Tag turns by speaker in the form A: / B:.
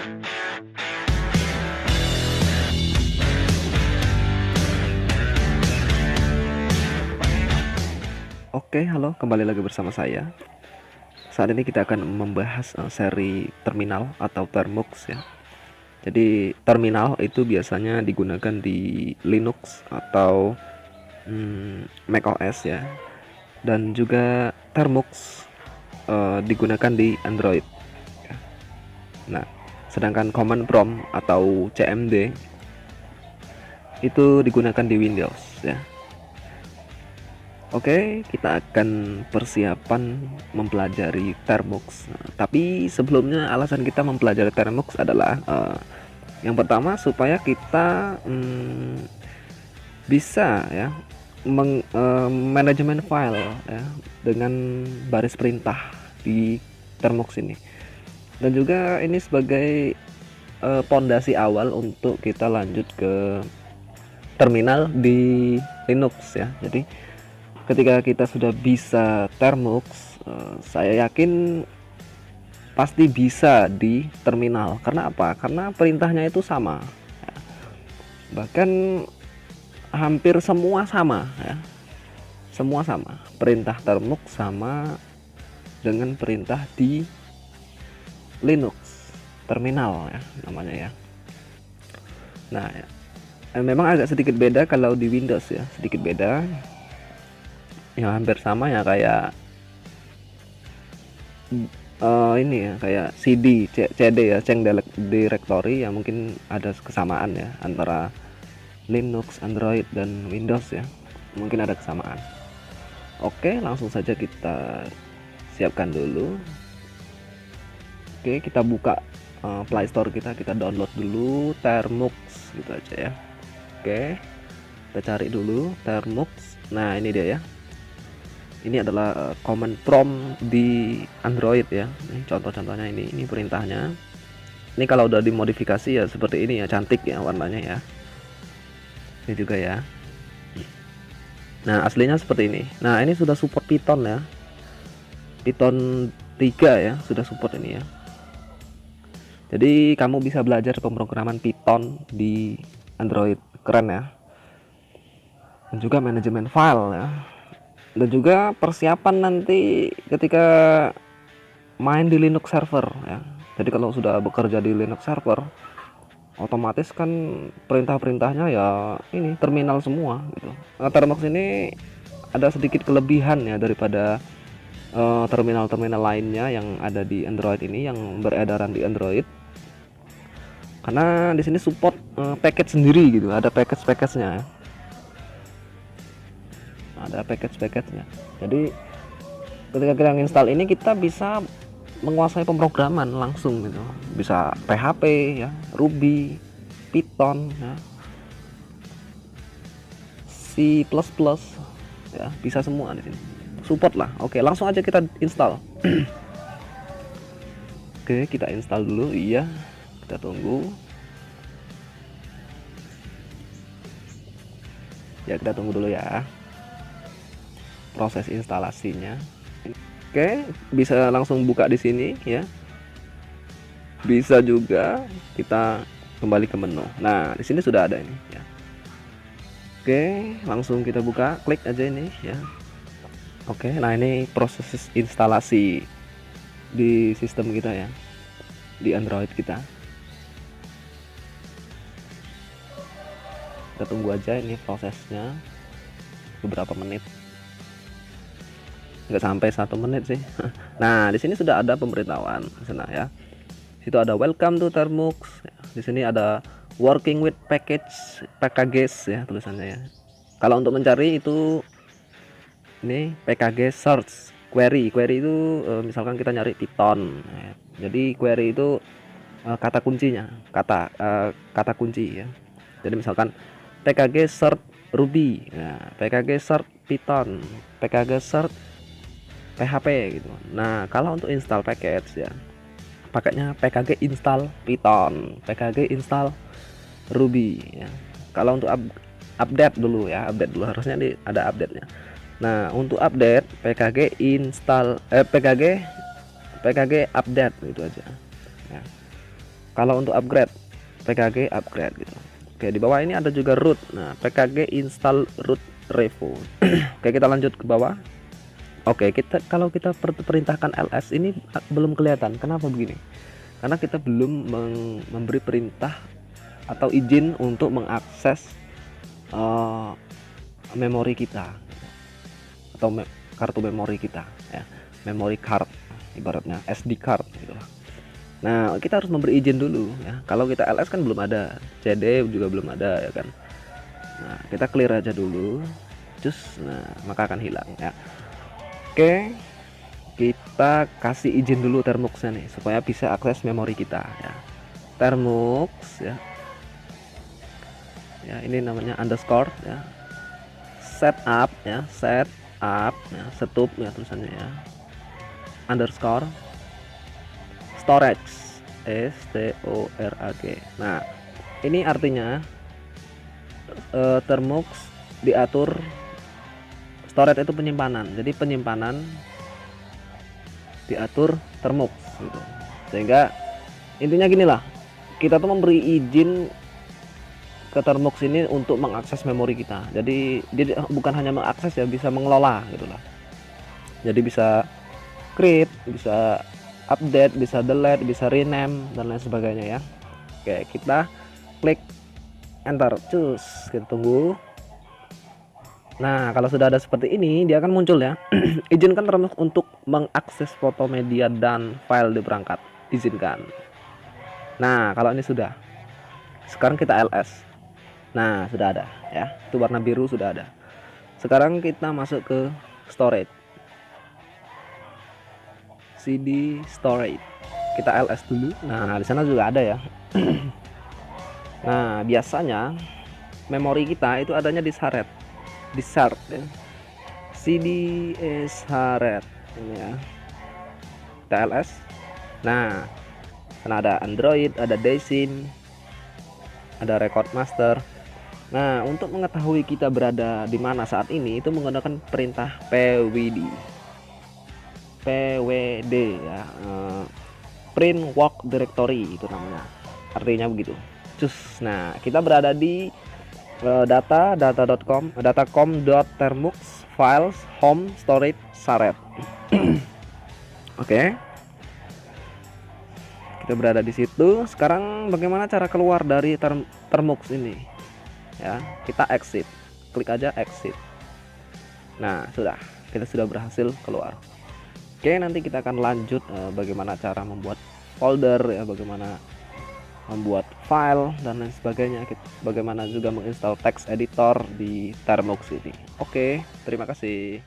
A: Oke, halo, kembali lagi bersama saya. Saat ini kita akan membahas seri terminal atau termux ya. Jadi terminal itu biasanya digunakan di Linux atau macOS ya. Dan juga termux digunakan di Android. Ya. Nah, sedangkan command prompt atau CMD itu digunakan di Windows ya. Oke, kita akan persiapan mempelajari termux. Tapi sebelumnya alasan kita mempelajari termux adalah yang pertama supaya kita bisa ya manajemen file ya dengan baris perintah di termux ini. Dan juga ini sebagai pondasi awal untuk kita lanjut ke terminal di Linux ya. Jadi ketika kita sudah bisa termux, saya yakin pasti bisa di terminal. Karena apa? Karena perintahnya itu sama. Bahkan hampir semua sama ya. Semua sama. Perintah termux sama dengan perintah di Linux terminal ya namanya ya. Nah, memang agak sedikit beda kalau di Windows ya, sedikit beda. Ya hampir sama ya kayak ini ya kayak CD, CD ya, change directory ya, mungkin ada kesamaan ya antara Linux, Android dan Windows ya, mungkin ada kesamaan. Oke, langsung saja kita siapkan dulu. Oke, kita buka Play Store kita download dulu termux gitu aja ya. Oke, kita cari dulu termux. Nah ini dia ya. Ini adalah command prompt di Android ya. Ini contoh-contohnya, ini perintahnya. Ini kalau udah dimodifikasi ya seperti ini ya, cantik ya warnanya ya. Ini juga ya. Nah aslinya seperti ini. Nah ini sudah support Python ya, Python 3 ya, sudah support ini ya. Jadi kamu bisa belajar pemrograman Python di Android, keren ya. Dan juga manajemen file ya. Dan juga persiapan nanti ketika main di Linux server ya. Jadi kalau sudah bekerja di Linux server, otomatis kan perintah-perintahnya ya ini terminal semua gitu. Nah, termux ini ada sedikit kelebihan ya daripada terminal-terminal lainnya yang ada di Android ini, yang beredaran di Android. Karena di sini support package sendiri gitu, ada package-package-nya ya. Ada package-package-nya. Jadi ketika kita install ini kita bisa menguasai pemrograman langsung gitu. Bisa PHP ya, Ruby, Python ya, C++ ya, bisa semua di sini. Support lah. Oke, langsung aja kita install. Oke, kita install dulu. Iya, kita tunggu. Ya, kita tunggu dulu ya proses instalasinya. Oke, bisa langsung buka di sini ya. Bisa juga kita kembali ke menu. Nah, di sini sudah ada ini ya. Oke, langsung kita buka, klik aja ini ya. Oke, nah ini proses instalasi di sistem kita ya, di Android kita. Kita tunggu aja ini prosesnya beberapa menit. Nggak sampai 1 menit sih. Nah di sini sudah ada pemberitahuan sana ya. Situ ada welcome to termux. Di sini ada working with packages ya tulisannya ya. Kalau untuk mencari itu ini pkg search query itu misalkan kita nyari Python ya. Jadi query itu kata kuncinya, kata kunci ya. Jadi misalkan pkg search Ruby ya, pkg search Python, pkg search PHP gitu. Nah kalau untuk install package ya, paketnya pkg install Python, pkg install Ruby ya. Kalau untuk update dulu ya, harusnya ada update-nya. Nah untuk update pkg install pkg update gitu aja ya. Kalau untuk upgrade, PKG upgrade gitu. Oke, di bawah ini ada juga root. Nah, PKG install root revo. Oke, kita lanjut ke bawah. Oke, kalau kita perintahkan ls ini belum kelihatan. Kenapa begini? Karena kita belum memberi perintah atau izin untuk mengakses memori kita atau kartu memori kita ya, memory card ibaratnya SD card gitu. Nah, kita harus memberi izin dulu ya. Kalau kita ls kan belum ada, CD juga belum ada ya kan. Nah, kita clear aja dulu, nah maka akan hilang ya. Oke, kita kasih izin dulu Termuxnya nih supaya bisa akses memori kita ya. Termux ya, ini namanya underscore ya, setup ya, setup ya, setup ya tulisannya ya, underscore storage storage. Nah, ini artinya Termux diatur storage itu penyimpanan, jadi penyimpanan diatur Termux gitu. Sehingga intinya gini lah, kita tuh memberi izin ke Termux ini untuk mengakses memori kita. Jadi dia bukan hanya mengakses ya, bisa mengelola gitu lah. Jadi bisa create, bisa update, bisa delete, bisa rename dan lain sebagainya ya. Oke, kita klik enter, cus, kita tunggu. Nah, kalau sudah ada seperti ini, dia akan muncul ya. Izinkan Termux untuk mengakses foto, media, dan file di perangkat. Izinkan. Nah, kalau ini sudah. Sekarang kita ls. Nah, sudah ada ya. Itu warna biru sudah ada. Sekarang kita masuk ke storage. CD storage. Kita ls dulu. Nah, di sana juga ada ya. Nah, biasanya memori kita itu adanya di shared. Di shard ya. CD shared ini ya. Kita ls. Nah, karena ada Android, ada Daisy, ada record master. Nah, untuk mengetahui kita berada di mana saat ini itu menggunakan perintah pwd ya, print work directory itu namanya, artinya begitu. Cus. Nah, kita berada di datacom.termux files home storage shared. Oke. Kita berada di situ. Sekarang bagaimana cara keluar dari Termux ini? Ya, kita exit. Klik aja exit. Nah, kita sudah berhasil keluar. Oke, nanti kita akan lanjut bagaimana cara membuat folder ya, bagaimana membuat file dan lain sebagainya, bagaimana juga menginstal text editor di Termux ini. Oke, terima kasih.